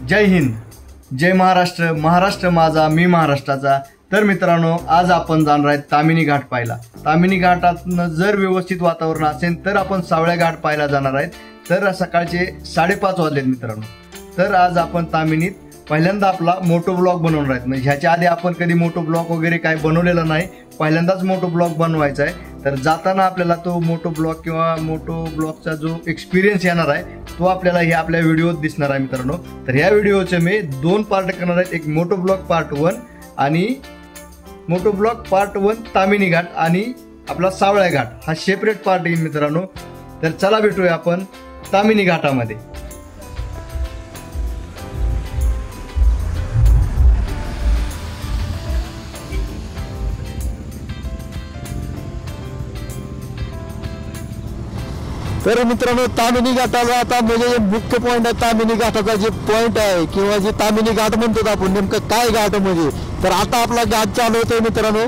जय हिंद, जय महाराष्ट्र, महाराष्ट्र माझा, मी महाराष्ट्राचा। तर मित्रांनो, आज आपण जाणार आहेत तामिनी घाट पाहायला। तामिनी घाटातनं जर व्यवस्थित वातावरण असेल तर आपण सावळ्या घाट पाहायला जाणार आहेत। तर सकाळचे 5:30 वाजलेत मित्रांनो। तर आज आपण तामिनीत पहिल्यांदा आपला मोटो ब्लॉग बनवणार आहेत। म्हणजे ह्याच्या आधी आपण कधी मोटो ब्लॉग वगैरे काय बनवलेला नाही, पहिल्यांदाच मोटो ब्लॉग बनवायचा आहे। तर जाताना आपल्याला तो मोटो ब्लॉग किंवा मोटो ब्लॉगचा जो एक्सपिरियन्स येणार आहे तो आपल्याला हे आपल्या व्हिडिओत दिसणार आहे मित्रांनो। तर ह्या व्हिडिओचे मी 2 पार्ट करणार आहेत, एक मोटो ब्लॉग पार्ट 1 आणि मोटो ब्लॉग पार्ट 1 तामिनी घाट आणि आपला सावळ्या घाट हा सेपरेट पार्ट येईल मित्रांनो। तर चला भेटूया आपण तामिनी घाटामध्ये। तर मित्रांनो, तामिनी घाटाला आता म्हणजे मुख्य पॉइंट आहे। तामिनी घाटाचा जे पॉइंट आहे किंवा जे तामिनी घाट म्हणतो आपण, नेमकं काय घाट म्हणजे, तर आता आपला घाट चालू होतोय मित्रांनो।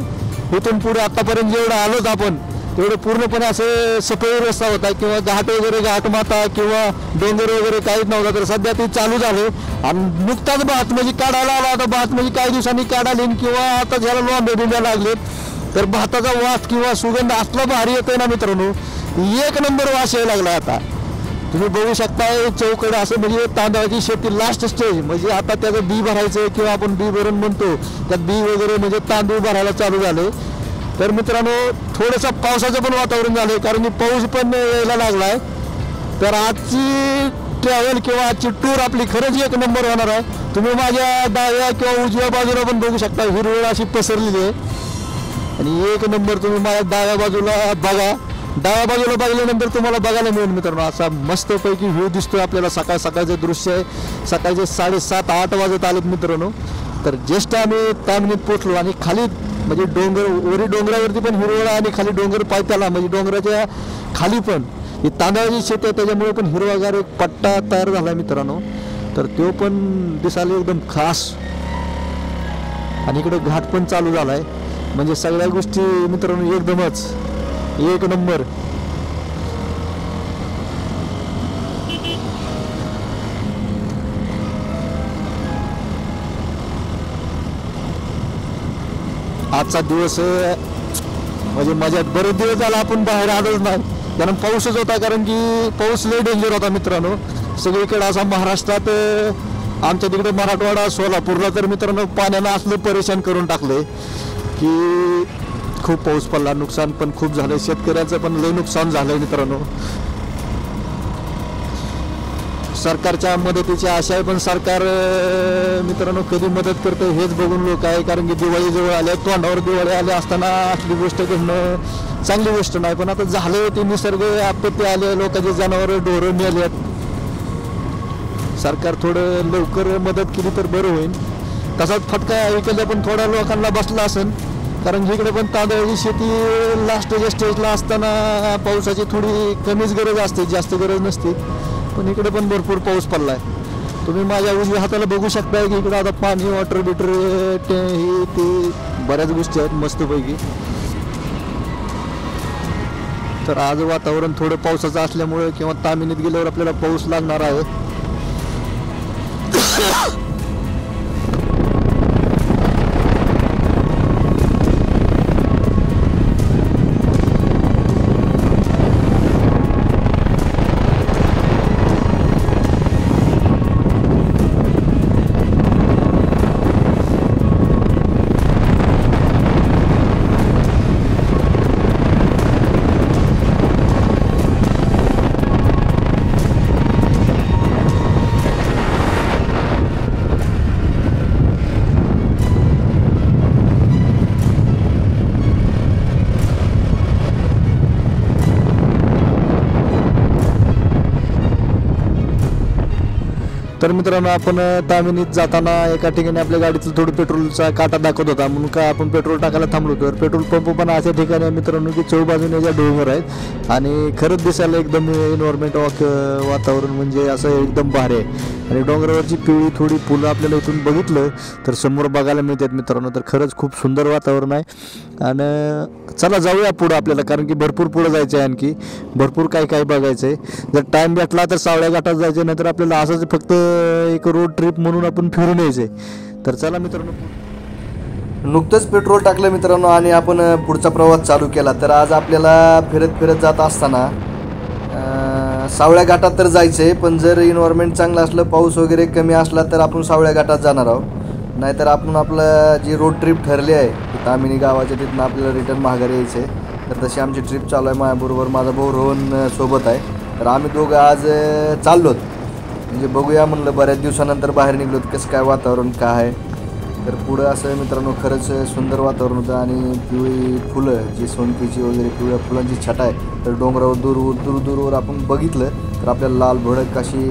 इथून पुढे आतापर्यंत जेवढं आलोच आपण तेवढं पूर्णपणे असं सफाई रस्ता होता किंवा घाट वगैरे, घाटमाता किंवा डोंगर वगैरे काहीच नव्हता। तर सध्या ते चालू झाले आणि नुकताच भात म्हणजे काढायला आला होता। भात म्हणजे काही दिवसांनी काढाले किंवा आता ज्याला लोंबे बिंब्या लागलेत तर भाताचा वास किंवा सुगंध असला भारी येतोय ना मित्रांनो, एक नंबर वास यायला लागला। आता तुम्ही बघू शकता चौकड असं म्हणजे तांदळाची शेती लास्ट स्टेज, म्हणजे आता त्याचं बी भरायचं किंवा आपण बी भरण म्हणतो, त्यात बी वगैरे म्हणजे तांदूळ भरायला चालू झाले। तर मित्रांनो, थोडंसं पावसाचं पण वातावरण झालंय कारण की पाऊस पण यायला लागलाय। तर आजची ट्रॅव्हल किंवा आजची टूर आपली खरंच एक नंबर होणार आहे। तुम्ही माझ्या डाव्या किंवा उजव्या बाजूला पण बघू शकता, हिरवळ अशी पसरलेली आहे आणि एक नंबर तुम्ही माझ्या डाव्या बाजूला बघा। डाव्या बाजूला बघल्यानंतर तुम्हाला बघायला मिळेल मित्रांनो असा मस्तपैकी व्ह्यू दिसतोय आपल्याला। सकाळचं दृश्य आहे, सकाळचे 7:30-8 वाजत आलेत मित्रांनो। तर जस्ट आम्ही तामिनीत पोहोचलो आणि खाली म्हणजे वरी डोंगरावरती पण हिरवळ आणि खाली डोंगर पायथ्याला म्हणजे डोंगराच्या खाली पण ही तांदळाची शेती आहे, त्याच्यामुळे पण हिरवागार एक पट्टा तयार झाला मित्रांनो। तर तो पण दिसायला एकदम खास आणि इकडे घाट पण चालू झालाय, म्हणजे सगळ्या गोष्टी मित्रांनो एकदमच एक नंबर। आजचा दिवस म्हणजे मजात बरेच दिवस झाला आपण बाहेर आलोच नाही, कारण पाऊसच होता। कारण की पाऊस लय डेंजर होता मित्रांनो सगळीकडे असा। महाराष्ट्रात आमच्या तिकडे मराठवाडा, सोलापूरला तर मित्रांनो पाण्यानं असलं परेशान करून टाकले की खूप पाऊस पडला, नुकसान पण खूप झालं, शेतकऱ्यांचं पण लय नुकसान झालंय मित्रांनो। सरकारच्या मदतीची आशा आहे पण सरकार मित्रांनो कधी मदत करतं हेच बघून लोक आहे। कारण की दिवाळी जवळ आल्या, तोंडावर दिवाळी आले असताना असली गोष्ट घडणं चांगली गोष्ट नाही, पण आता झालं ते निसर्ग आपत्ती आले, लोकांचे जनावर ढोरं मेलेत। सरकार थोडं लवकर मदत केली तर बरं होईल। तसाच फटका इकडे पण थोड्या लोकांना बसला असेल, कारण इकडे पण तांदळाची शेती लास्टच्या स्टेजला असताना पावसाची थोडी कमीच गरज असते, जास्त गरज नसते, पण इकडे पण भरपूर पाऊस पडलाय। तुम्ही माझ्या उजव्या हाताला बघू शकताय की इकडे आता पाणी, वॉटर बिटर हे ते बऱ्याच गोष्टी आहेत मस्तपैकी। तर आज वातावरण थोडं पावसाचं असल्यामुळे किंवा तामिनीत गेल्यावर आपल्याला पाऊस लागणार आहे। तर मित्रांनो, आपण तामिनीत जाताना एका ठिकाणी आपल्या गाडीचं थोडं पेट्रोलचा काटा दाखवत होता, म्हणून काय आपण पेट्रोल टाकायला थांबलो होतो। पेट्रोल पंप पण अशा ठिकाणी आहे मित्रांनो की चौबाजूने ज्या डोंगर आहेत आणि खरंच दिसायला एकदम एन्व्हायरमेंट वातावरण म्हणजे असं एकदम भारी आहे। आणि डोंगरावरची पिवळी थोडी फुलं आपल्याला इथून बघितलं तर समोर बघायला मिळतात मित्रांनो। तर खरंच खूप सुंदर वातावरण आहे आणि चला जाऊया पुढे आपल्याला, कारण की भरपूर पुढे जायचं आहे, आणखी भरपूर काय काय बघायचं आहे। जर टाइम भेटला तर सावळ्या घाटात जायचं, नाहीतर आपल्याला असंच फक्त एक रोड ट्रिप म्हणून आपण फिरून यायचंय. तर चला मित्रांनो. नुकतंच पेट्रोल टाकलं मित्रांनो आणि आपण पुढचा प्रवास चालू केला. तर आज आपल्याला फिरत फिरत जात असताना सावळ्या घाटात तर जायचं आहे, पण जर एन्व्हायरमेंट चांगलं असलं, पाऊस वगैरे कमी असला तर आपण सावळ्या घाटात जाणार आहोत. नाहीतर आपण आपलं जी रोड ट्रिप ठरली आहे तामिनी गावाच्या तिथून आपल्याला रिटर्न माघारी यायचं आहे. तर तशी आमची ट्रिप चालू आहे. माझ्याबरोबर माझा भाऊ रोहन सोबत आहे. तर आम्ही दोघं आज चाललोत, म्हणजे बघूया म्हणलं, बऱ्याच दिवसानंतर बाहेर निघलोत, कसं काय वातावरण काय आहे. तर पुढं असं मित्रांनो खरंच सुंदर वातावरण होतं आणि पिवळी फुलं जी सोनकीची वगैरे पिवळ्या फुलांची छटा आहे. तर डोंगरावर दूरवर आपण बघितलं तर आपल्याला लाल भडक अशी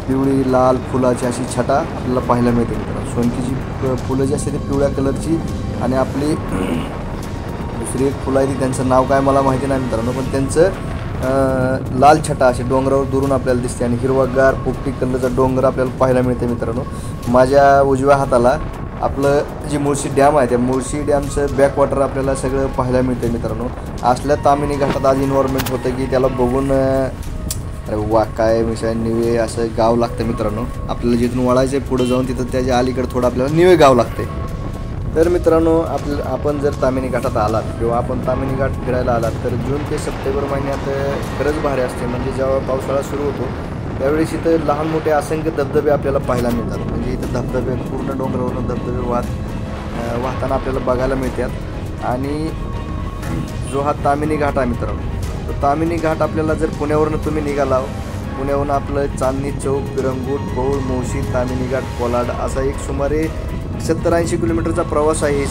पिवळी लाल फुलाची अशी छटा आपल्याला पाहायला मिळते मित्रांनो. सोनकीची फुलं जी असते ती पिवळ्या कलरची आणि आपली दुसरी एक फुलं आहे ती, त्यांचं नाव काय मला माहिती नाही मित्रांनो, पण त्यांचं लाल छटा अशी डोंगरावर दुरून आपल्याला दिसते आणि हिरवागार पोपटी कलरचा डोंगर आपल्याला पाहायला मिळते मित्रांनो. माझ्या उजव्या हाताला आपलं जी मुळशी डॅम आहे त्या मुळशी डॅमचं बॅकवॉटर आपल्याला सगळं पाहायला मिळते मित्रांनो. असल्या तामिनी घाटात आज इन्व्हायरमेंट होतं की त्याला बघून अरे वा काय विषय निवे असं गाव लागतं मित्रांनो. आपल्याला जिथून वळायचं आहे पुढं जाऊन तिथं त्याच्या अलीकडे थोडं आपल्याला निवे गाव लागते. तर मित्रांनो आपण जर तामिनी घाटात आलात किंवा आपण तामिनी घाट फिरायला आलात तर जून ते सप्टेंबर महिन्यात खरंच भारी असते. म्हणजे जेव्हा पावसाळा सुरू होतो त्यावेळेस इथं लहान मोठे असंख्य धबधबे आपल्याला पाहायला मिळतात. म्हणजे इथं धबधबे पूर्ण डोंगरावरून धबधबे वाहताना आपल्याला बघायला मिळतात. आणि जो हा तामिनी घाट आहे मित्रांनो, तो तामिनी घाट आपल्याला जर पुण्यावरून तुम्ही निघाला, पुण्याहून आपलं चांदणी चौक, पिरंगूट, पौळ, मोशी, तामिनी घाट, कोलाड असा एक सुमारे 70-80 किलोमीटरचा प्रवास आहे.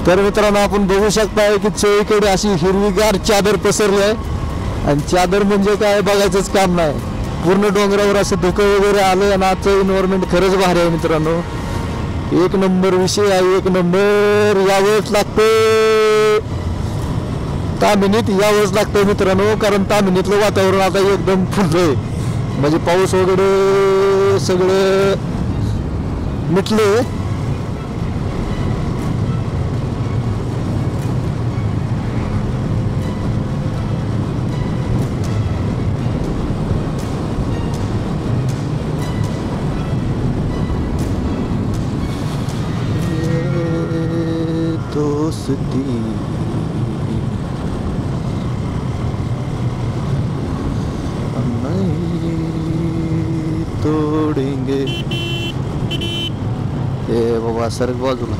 तर मित्रांनो आपण बघू शकता की चोहीकडे अशी हिरवीगार चादर पसरली आहे. आणि चादर म्हणजे काय बघायचंच काम नाही. पूर्ण डोंगरावर असं धुकं वगैरे आलं आणि आजचं एन्व्हायरमेंट खरंच भारी आहे मित्रांनो. एक नंबर विषय आहे, एक नंबर. यावंच लागतं तामिनीत, यावंच लागतं मित्रांनो, कारण तामिनीतलं वातावरण आता एकदम फुल आहे. म्हणजे पाऊस वगैरे सगळं मिटले. दोस्ती तोडेंगे. ए बाबा सरक बाजूला.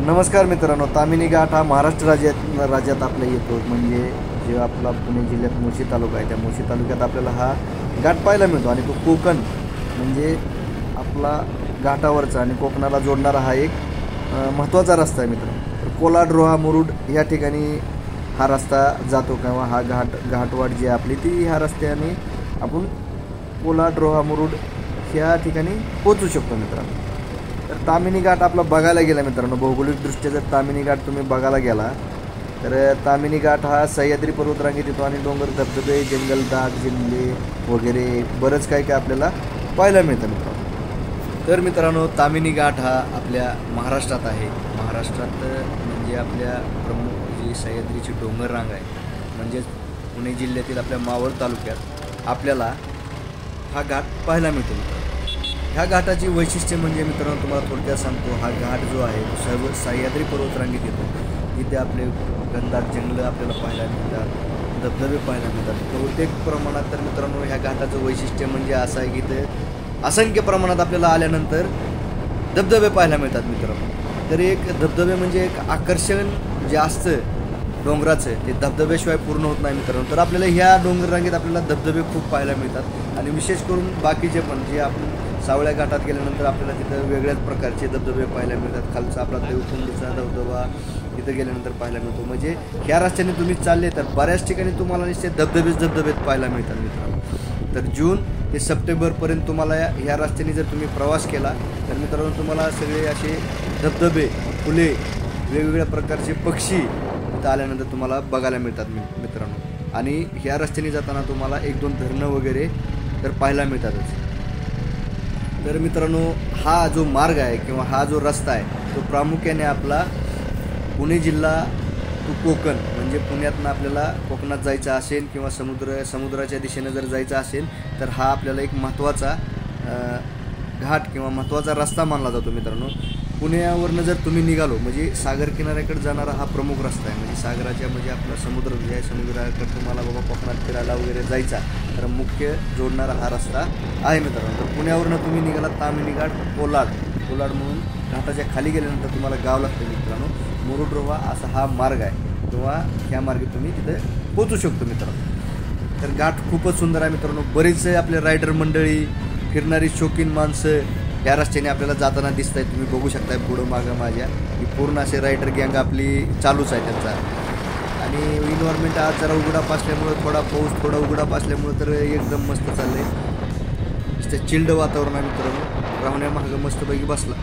नमस्कार मित्रांनो. तामिनी घाट हा महाराष्ट्र राज्यात आपल्या येतो. म्हणजे जे आपला पुणे जिल्ह्यात मोशी तालुका आहे त्या मोशी तालुक्यात आपल्याला हा घाट पाहायला मिळतो. आणि तो कोकण म्हणजे आपला घाटावरचा आणि कोकणाला जोडणारा हा एक महत्त्वाचा रस्ता आहे मित्रांनो. तर कोलाड, रोहा, मुरुड या ठिकाणी हा रस्ता जातो किंवा हा घाटवाट जी आपली ती ह्या रस्त्याने आपण कोलाड, रोहा, मुरुड ह्या ठिकाणी पोचू शकतो मित्रांनो. तर तामिनी घाट आपला बघायला गेला मित्रांनो, भौगोलिकदृष्ट्या जर तामिनी घाट तुम्ही बघायला गेला तर तामिनी घाट हा सह्याद्री पर्वतरांगेत येतो आणि डोंगर, धबधबे, जंगल, दाट, जिल्हे वगैरे बरंच काय काय आपल्याला पाहायला मिळतं मित्रांनो. तर मित्रांनो तामिनी घाट हा आपल्या महाराष्ट्रात आहे. महाराष्ट्रात म्हणजे आपल्या प्रमुख जी सह्याद्रीची डोंगर रांग आहे म्हणजेच पुणे जिल्ह्यातील आपल्या मावळ तालुक्यात आपल्याला हा घाट पाहायला मिळतो मित्रांनो. ह्या घाटाची वैशिष्ट्य म्हणजे मित्रांनो तुम्हाला थोडक्यात सांगतो. हा घाट जो आहे सर्व सह्याद्री पर्वतरांगेत येतो. तिथे आपले घनदाट जंगलं आपल्याला पाहायला मिळतात, धबधबे पाहायला मिळतात बहुतेक प्रमाणात. तर मित्रांनो ह्या घाटाचं वैशिष्ट्य म्हणजे असं आहे की ते असंख्य प्रमाणात आपल्याला आल्यानंतर धबधबे पाहायला मिळतात मित्रांनो. तर एक धबधबे म्हणजे एक आकर्षण जे असतं डोंगराचं ते धबधब्याशिवाय पूर्ण होत नाही मित्रांनो. तर आपल्याला ह्या डोंगर रांगेत आपल्याला धबधबे खूप पाहायला मिळतात आणि विशेष करून बाकीचे पण जे आपण सावळ्या घाटात गेल्यानंतर आपल्याला तिथं वेगळ्याच प्रकारचे धबधबे पाहायला मिळतात. खालचा आपला देवकुंडचा धबधबा तिथं गेल्यानंतर पाहायला मिळतो. म्हणजे ह्या रस्त्याने तुम्ही चालले तर बऱ्याच ठिकाणी तुम्हाला नुसते धबधबेच पाहायला मिळतात मित्रांनो. तर जून ते सप्टेंबरपर्यंत तुम्हाला ह्या रस्त्याने जर तुम्ही प्रवास केला तर मित्रांनो तुम्हाला सगळे असे धबधबे, फुले, वेगवेगळ्या प्रकारचे पक्षी इथं आल्यानंतर तुम्हाला बघायला मिळतात मित्रांनो. आणि ह्या रस्त्याने जाताना तुम्हाला 1-2 धरणं वगैरे तर पाहायला मिळतातच. तर मित्रांनो हा जो मार्ग आहे किंवा हा जो रस्ता आहे तो प्रामुख्याने आपला पुणे जिल्हा टू कोकण, म्हणजे पुण्यातनं आपल्याला कोकणात जायचं असेल किंवा समुद्राच्या दिशेनं जर जायचं असेल तर हा आपल्याला एक महत्त्वाचा घाट किंवा महत्त्वाचा रस्ता मानला जातो मित्रांनो. पुण्यावरनं जर तुम्ही निघालो म्हणजे सागर किनाऱ्याकडे जाणारा हा प्रमुख रस्ता आहे. म्हणजे सागराच्या म्हणजे आपला समुद्र जे आहे समुद्राकडे तुम्हाला बाबा कोकणात फिरायला वगैरे जायचा तर मुख्य जोडणारा हा रस्ता आहे मित्रांनो. तर पुण्यावरनं तुम्ही निघाला तामिनी घाट, कोलाड म्हणून घाटाच्या खाली गेल्यानंतर तुम्हाला गाव लागतं मित्रांनो. मुरुडरोहा असा हा मार्ग आहे किंवा ह्या मार्गे तुम्ही तिथं पोचू शकतो मित्रांनो. तर घाट खूपच सुंदर आहे मित्रांनो. बरेच आपले रायडर मंडळी, फिरणारी शौकीन माणसं या रस्त्याने आपल्याला जाताना दिसत आहेत. तुम्ही बघू शकताय पुढं मागं माझ्या ही पूर्ण असे रायडर गँग आपली चालूच आहे त्यांचा. आणि इन्व्हायरमेंट आज जरा उघडाप असल्यामुळं, थोडा पाऊस थोडा उघडाप असल्यामुळं तर एकदम मस्त चाललं आहे. नुसतं चिल्ड वातावरण आहे मित्रांनो. राहण्यामागं मस्तपैकी बसला.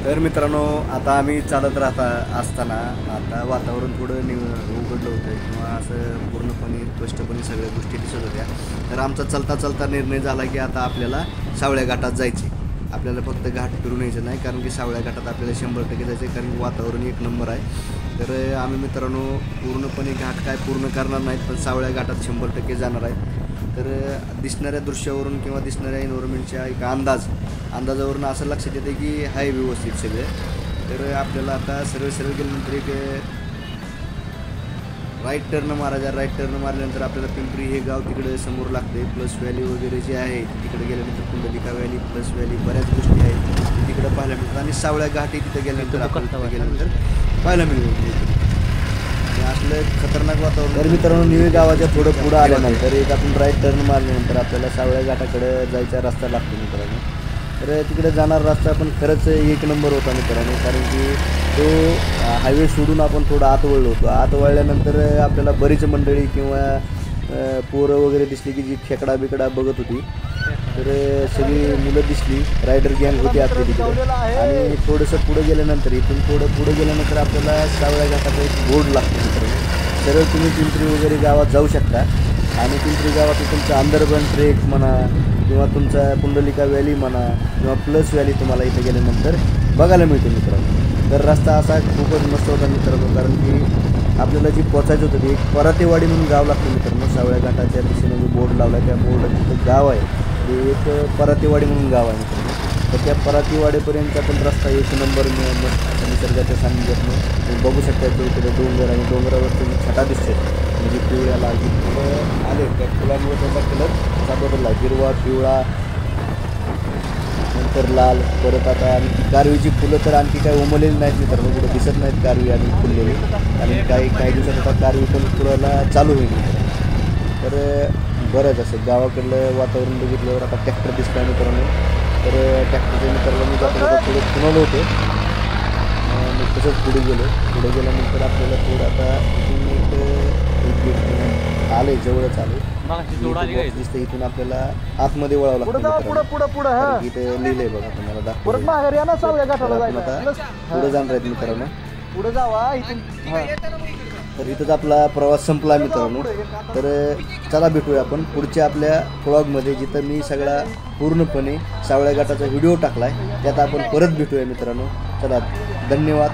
तर मित्रांनो आता आम्ही चालत असताना आता वातावरण थोडं उघडलं होतं किंवा असं पूर्णपणे स्पष्टपणे सगळ्या गोष्टी दिसत होत्या. तर आमचा चालता निर्णय झाला की आता आपल्याला सावळ्या घाटात जायचे. आपल्याला फक्त घाट फिरून यायचं नाही, कारण की सावळ्या घाटात आपल्याला 100% जायचं आहे, कारण की वातावरण 1 नंबर आहे. तर आम्ही मित्रांनो पूर्णपणे घाट काय पूर्ण करणार नाहीत, पण सावळ्या घाटात 100% जाणार आहेत. तर दिसणाऱ्या दृश्यावरून किंवा दिसणाऱ्या एन्व्हायरमेंटच्या एक अंदाजावरून असं लक्षात येतं की हाय व्यवस्थित सगळं. तर आपल्याला आता सरळ गेल्यानंतर एक राईट टर्न मारल्यानंतर आपल्याला पिंपरी हे गाव तिकडे समोर लागते. प्लस व्हॅली वगैरे जे आहे तिकडे गेल्यानंतर कुंडलिका व्हॅली, प्लस व्हॅली बऱ्याच गोष्टी आहेत तिकडे पाहायला मिळतात. आणि सावळ्या घाटही तिथे गेल्यानंतर पाहायला मिळते. असलं खतरनाक वातावरण. तर मित्रांनो निवे गावाच्या थोडं पुढं आल्यानंतर एक आपण राईट टर्न मारल्यानंतर आपल्याला सावळ्या घाटाकडे जायचा रस्ता लागतो मित्रांनो. तर तिकडे जाणारा रस्ता पण खरंच 1 नंबर होता मित्रांनो, कारण की तो हायवे सोडून आपण थोडं आत वळलो होतो. आत वळल्यानंतर आपल्याला बरीच मंडळी किंवा पोरं वगैरे दिसली की जी खेकडा बिकडा बघत होती. तर सगळी मुलं दिसली, रायडर गँग होती आपली तिकडे. आणि थोडंसं पुढं गेल्यानंतर इथून थोडं पुढं गेल्यानंतर आपल्याला सावळ्या घाटाचा एक बोर्ड लागतो मित्रांनो. सरळ तुम्ही पिंपरी वगैरे गावात जाऊ शकता. आणि पिंपरी गावात तुमचा अंदरबन ट्रेक म्हणा किंवा तुमचा कुंडलिका व्हॅली म्हणा किंवा प्लस व्हॅली तुम्हाला इथे गेल्यानंतर बघायला मिळते मित्रांनो. तर रस्ता असा खूपच मस्त होता मित्रांनो, कारण की आपल्याला जी पोचायचं होतं ते एक परातेवाडी म्हणून गाव लागतं मित्रांनो. सावळ्या घाटाच्या दिशेने जो बोर्ड लावला आहे त्या बोर्ड तिथं गाव आहे, ते एक परातेवाडी म्हणून गाव आहे मित्रांनो. तर त्या परातेवाडीपर्यंतचा पण रस्ता 1 नंबर निसर्गाच्या सान्निध्यातून तुम्ही बघू शकता. इकडे डोंगर आणि डोंगरावरती छटा दिसते, म्हणजे पिवळ्या लाल फुलं आले त्या फुलांमुळे त्याचा कलर असा बदलला, हिरवा पिवळा नंतर लाल. परत आता आणखी कारवीची फुलं तर आणखी काही उमललेली नाहीत मित्रांनो, कुठं दिसत नाहीत कारवी आणि फुललेली. आणि काही दिवसात आता कारवी पण फुलायला चालू होईल मित्रांनो. तर बरंच असं गावाकडलं वातावरण बघितल्यावर आता ट्रॅक्टर दिसतं मित्रांनो. तर ट्रॅक्टरच्या मित्रांनो मी जाता थोडं खुणवलं होतं. मी तसंच पुढे गेल्यानंतर आपल्याला थोडं आता इथून आले जवळच आले दिसतं. इथून आपल्याला आतमध्ये वळावं लागतं. इथे लिहिलंय बघा तुम्हाला दाखवलं. आता पुढे जाणार आहेत मित्रांनो, पुढे जावा इथून. तर इथंच आपला प्रवास संपला मित्रांनो. तर चला भेटूया आपण पुढच्या आपल्या व्लॉगमध्ये, जिथं मी सगळा पूर्णपणे सावळ्या घाटाचा व्हिडिओ टाकला आहे त्यात आपण परत भेटूया मित्रांनो. चला धन्यवाद.